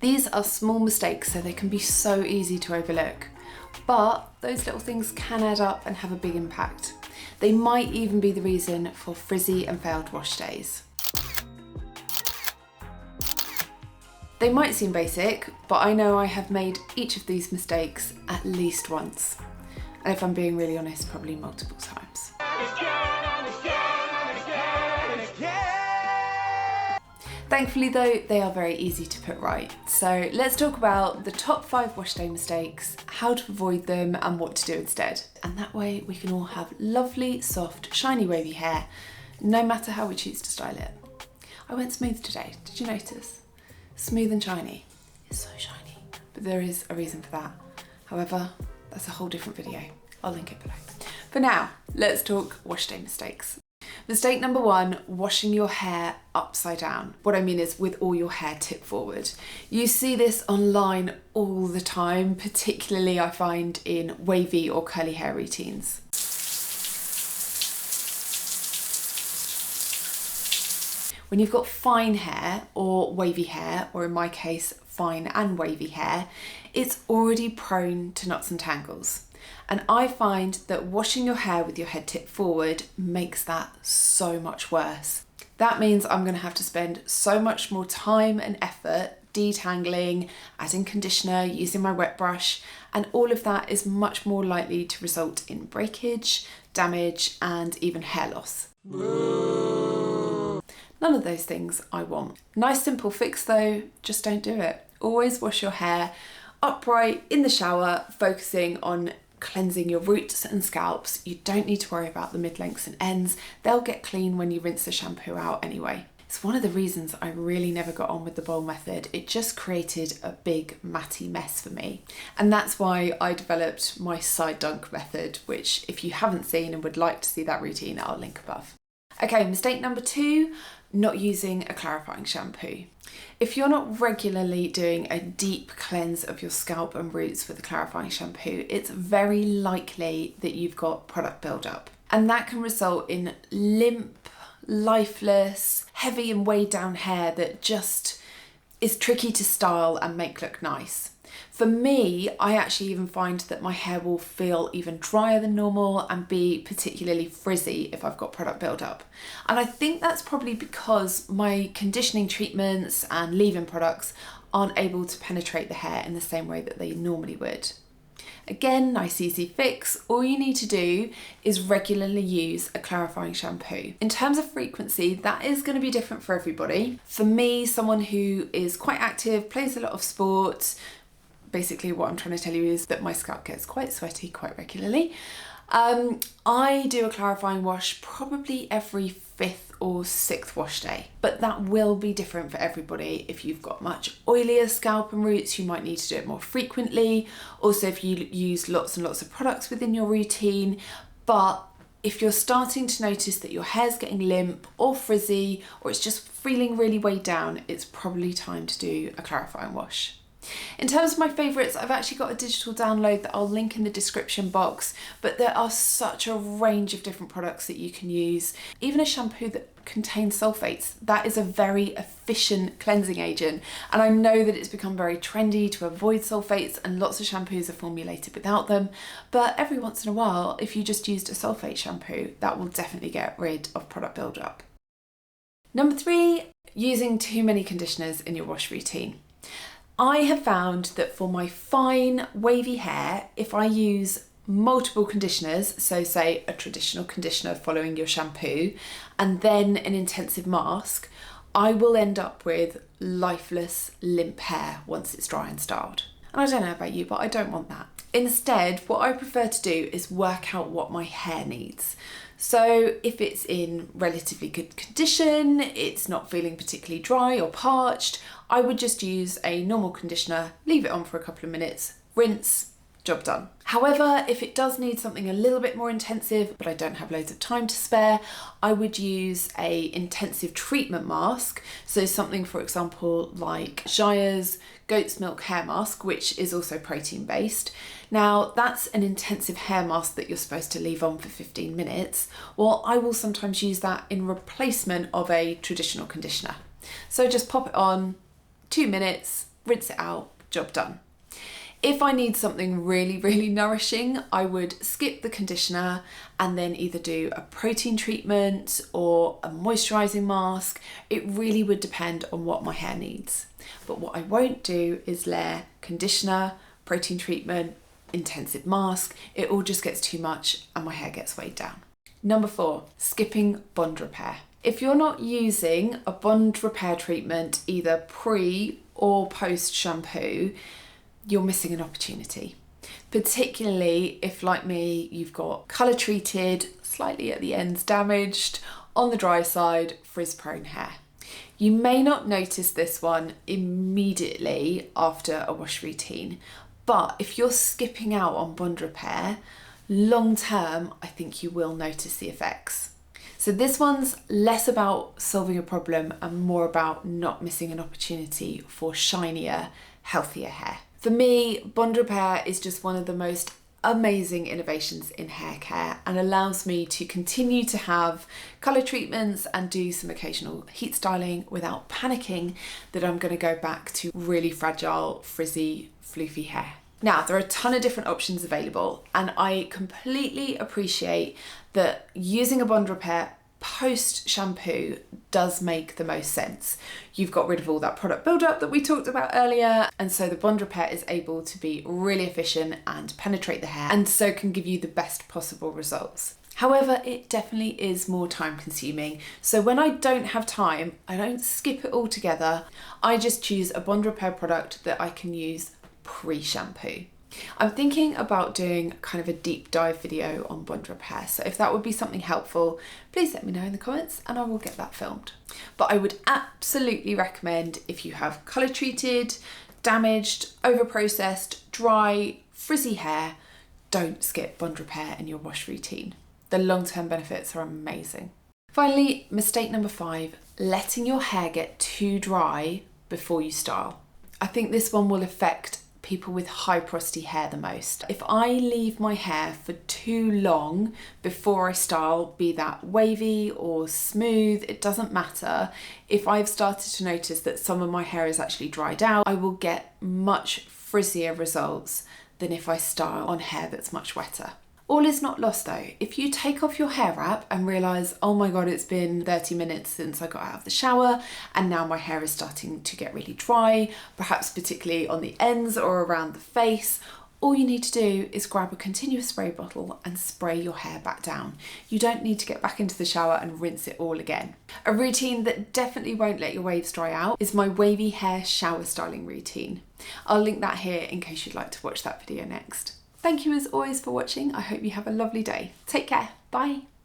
These are small mistakes, so they can be so easy to overlook. But those little things can add up and have a big impact. They might even be the reason for frizzy and failed wash days. They might seem basic, but I know I have made each of these mistakes at least once. And if I'm being really honest, probably multiple times. Thankfully though, they are very easy to put right. So let's talk about the top 5 wash day mistakes, how to avoid them and what to do instead. And that way we can all have lovely, soft, shiny, wavy hair, no matter how we choose to style it. I went smooth today, did you notice? Smooth and shiny. It's so shiny. But there is a reason for that. However, that's a whole different video. I'll link it below. For now, let's talk wash day mistakes. Mistake number 1, washing your hair upside down. What I mean is with all your hair tipped forward. You see this online all the time, particularly I find in wavy or curly hair routines. When you've got fine hair or wavy hair, or in my case, fine and wavy hair, it's already prone to knots and tangles. And I find that washing your hair with your head tipped forward makes that so much worse. That means I'm going to have to spend so much more time and effort detangling, adding conditioner, using my wet brush, and all of that is much more likely to result in breakage, damage, and even hair loss. None of those things I want. Nice simple fix though, just don't do it. Always wash your hair upright in the shower, focusing on cleansing your roots and scalps. You don't need to worry about the mid-lengths and ends. They'll get clean when you rinse the shampoo out anyway. It's one of the reasons I really never got on with the bowl method. It just created a big matty mess for me. And that's why I developed my side dunk method, which if you haven't seen and would like to see that routine, I'll link above. Okay, mistake number 2, not using a clarifying shampoo. If you're not regularly doing a deep cleanse of your scalp and roots with a clarifying shampoo, it's very likely that you've got product buildup. And that can result in limp, lifeless, heavy and weighed down hair that just is tricky to style and make look nice. For me, I actually even find that my hair will feel even drier than normal and be particularly frizzy if I've got product buildup. And I think that's probably because my conditioning treatments and leave-in products aren't able to penetrate the hair in the same way that they normally would. Again, nice easy fix. All you need to do is regularly use a clarifying shampoo. In terms of frequency, that is going to be different for everybody. For me, someone who is quite active, plays a lot of sport, basically what I'm trying to tell you is that my scalp gets quite sweaty quite regularly. I do a clarifying wash probably every 5th or 6th wash day, but that will be different for everybody. If you've got much oilier scalp and roots, you might need to do it more frequently. Also, if you use lots and lots of products within your routine, but if you're starting to notice that your hair's getting limp or frizzy, or it's just feeling really weighed down, it's probably time to do a clarifying wash. In terms of my favourites, I've actually got a digital download that I'll link in the description box, but there are such a range of different products that you can use. Even a shampoo that contains sulfates, that is a very efficient cleansing agent. And I know that it's become very trendy to avoid sulfates and lots of shampoos are formulated without them. But every once in a while, if you just used a sulfate shampoo, that will definitely get rid of product buildup. Number 3, using too many conditioners in your wash routine. I have found that for my fine wavy hair, if I use multiple conditioners, so say a traditional conditioner following your shampoo and then an intensive mask, I will end up with lifeless, limp hair once it's dry and styled. And I don't know about you, but I don't want that. Instead, what I prefer to do is work out what my hair needs. So if it's in relatively good condition, it's not feeling particularly dry or parched, I would just use a normal conditioner, leave it on for a couple of minutes, rinse, job done. However, if it does need something a little bit more intensive, but I don't have loads of time to spare, I would use a intensive treatment mask. So something, for example, like Jaya's goat's milk hair mask, which is also protein based. Now that's an intensive hair mask that you're supposed to leave on for 15 minutes. Well, I will sometimes use that in replacement of a traditional conditioner. So just pop it on, 2 minutes, rinse it out, job done. If I need something really, really nourishing, I would skip the conditioner and then either do a protein treatment or a moisturising mask. It really would depend on what my hair needs. But what I won't do is layer conditioner, protein treatment, intensive mask. It all just gets too much and my hair gets weighed down. Number 4, skipping bond repair. If you're not using a bond repair treatment either pre or post shampoo, you're missing an opportunity. Particularly if, like me, you've got colour treated, slightly at the ends damaged, on the dry side, frizz prone hair. You may not notice this one immediately after a wash routine, but if you're skipping out on bond repair, long term, I think you will notice the effects. So this one's less about solving a problem and more about not missing an opportunity for shinier, healthier hair. For me, bond repair is just one of the most amazing innovations in hair care and allows me to continue to have colour treatments and do some occasional heat styling without panicking that I'm going to go back to really fragile, frizzy, floofy hair. Now, there are a ton of different options available, and I completely appreciate that using a bond repair post shampoo does make the most sense. You've got rid of all that product buildup that we talked about earlier, and so the bond repair is able to be really efficient and penetrate the hair, and so can give you the best possible results. However, it definitely is more time consuming. So when I don't have time, I don't skip it altogether. I just choose a bond repair product that I can use pre-shampoo. I'm thinking about doing kind of a deep dive video on bond repair, so if that would be something helpful, please let me know in the comments and I will get that filmed. But I would absolutely recommend, if you have colour treated, damaged, over processed, dry, frizzy hair, don't skip bond repair in your wash routine. The long-term benefits are amazing. Finally, mistake number 5, letting your hair get too dry before you style. I think this one will affect people with high porosity hair the most. If I leave my hair for too long before I style, be that wavy or smooth, it doesn't matter. If I've started to notice that some of my hair is actually dried out, I will get much frizzier results than if I style on hair that's much wetter. All is not lost though. If you take off your hair wrap and realise, oh my god, it's been 30 minutes since I got out of the shower and now my hair is starting to get really dry, perhaps particularly on the ends or around the face, all you need to do is grab a continuous spray bottle and spray your hair back down. You don't need to get back into the shower and rinse it all again. A routine that definitely won't let your waves dry out is my wavy hair shower styling routine. I'll link that here in case you'd like to watch that video next. Thank you as always for watching. I hope you have a lovely day. Take care. Bye.